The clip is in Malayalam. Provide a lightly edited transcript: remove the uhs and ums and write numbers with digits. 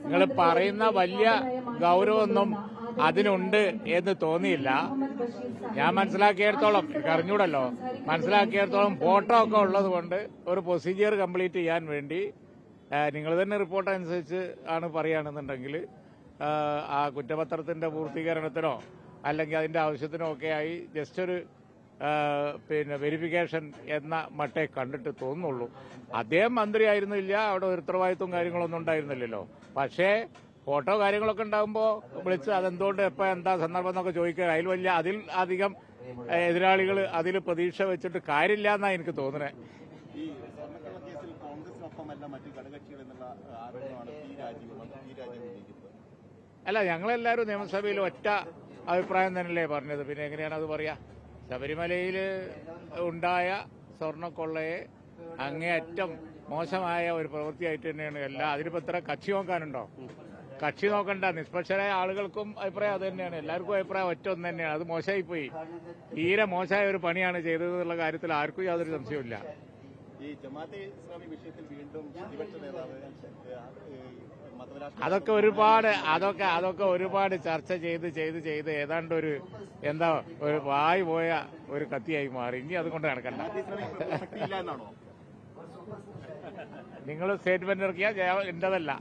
നിങ്ങൾ പറയുന്ന വലിയ ഗൗരവമൊന്നും അതിനുണ്ട് എന്ന് തോന്നിയില്ല. ഞാൻ മനസ്സിലാക്കിയിടത്തോളം, എനിക്ക് അറിഞ്ഞൂടല്ലോ, മനസ്സിലാക്കിയിടത്തോളം ഫോട്ടോ ഒക്കെ ഉള്ളത് കൊണ്ട് ഒരു പ്രൊസീജിയർ കംപ്ലീറ്റ് ചെയ്യാൻ വേണ്ടി നിങ്ങൾ തന്നെ റിപ്പോർട്ട് അനുസരിച്ച് ആണ് പറയുകയാണെന്നുണ്ടെങ്കിൽ ആ കുറ്റപത്രത്തിന്റെ പൂർത്തീകരണത്തിനോ അല്ലെങ്കിൽ അതിന്റെ ആവശ്യത്തിനോ ഒക്കെ ആയി ജസ്റ്റ് ഒരു വെരിഫിക്കേഷൻ എന്ന മട്ടേ കണ്ടിട്ട് തോന്നുള്ളൂ. അദ്ദേഹം മന്ത്രിയായിരുന്നില്ല, അവിടെ ഒരു ഉത്തരവാദിത്വം കാര്യങ്ങളൊന്നും ഉണ്ടായിരുന്നില്ലല്ലോ. പക്ഷേ ഫോട്ടോ കാര്യങ്ങളൊക്കെ ഉണ്ടാകുമ്പോൾ വിളിച്ച് അതെന്തുകൊണ്ട് എപ്പോൾ എന്താ സന്ദർഭം എന്നൊക്കെ ചോദിക്കുക, അതിൽ അധികം എതിരാളികൾ അതിൽ പ്രതീക്ഷ വെച്ചിട്ട് കാര്യമില്ല എന്നാണ് എനിക്ക് തോന്നുന്നത്. അല്ല, ഞങ്ങളെല്ലാവരും നിയമസഭയിൽ ഒറ്റ അഭിപ്രായം തന്നെയല്ലേ പറഞ്ഞത്. പിന്നെ എങ്ങനെയാണ് അത് പറയാ? ശബരിമലയിൽ ഉണ്ടായ സ്വർണ്ണക്കൊള്ളയെ അങ്ങേയറ്റം മോശമായ ഒരു പ്രവൃത്തിയായിട്ട് തന്നെയാണ് അതിനിപ്പോ ഇത്ര കക്ഷി നോക്കാനുണ്ടോ? കക്ഷി നോക്കണ്ട. നിഷ്പക്ഷരായ ആളുകൾക്കും അഭിപ്രായം അത് തന്നെയാണ്, എല്ലാവർക്കും അഭിപ്രായം ഒറ്റ ഒന്ന് തന്നെയാണ്. അത് മോശമായിപ്പോയി, തീരെ മോശമായ ഒരു പണിയാണ് ചെയ്തത് എന്നുള്ള കാര്യത്തിൽ ആർക്കും യാതൊരു സംശയവുമില്ല. ഈ ജമാഅത്തെ ഇസ്ലാമി വിഷയത്തിൽ വീണ്ടും പ്രതിപക്ഷ നേതാവ് അതൊക്കെ ഒരുപാട് ചർച്ച ചെയ്ത് ഏതാണ്ട് ഒരു വായി പോയ ഒരു കത്തിയായി മാറി. ഇനി അതുകൊണ്ട് നടക്കണ്ട. നിങ്ങൾ സ്റ്റേറ്റ്മെന്റ് ഇറക്കിയാൽ എന്റേതല്ല.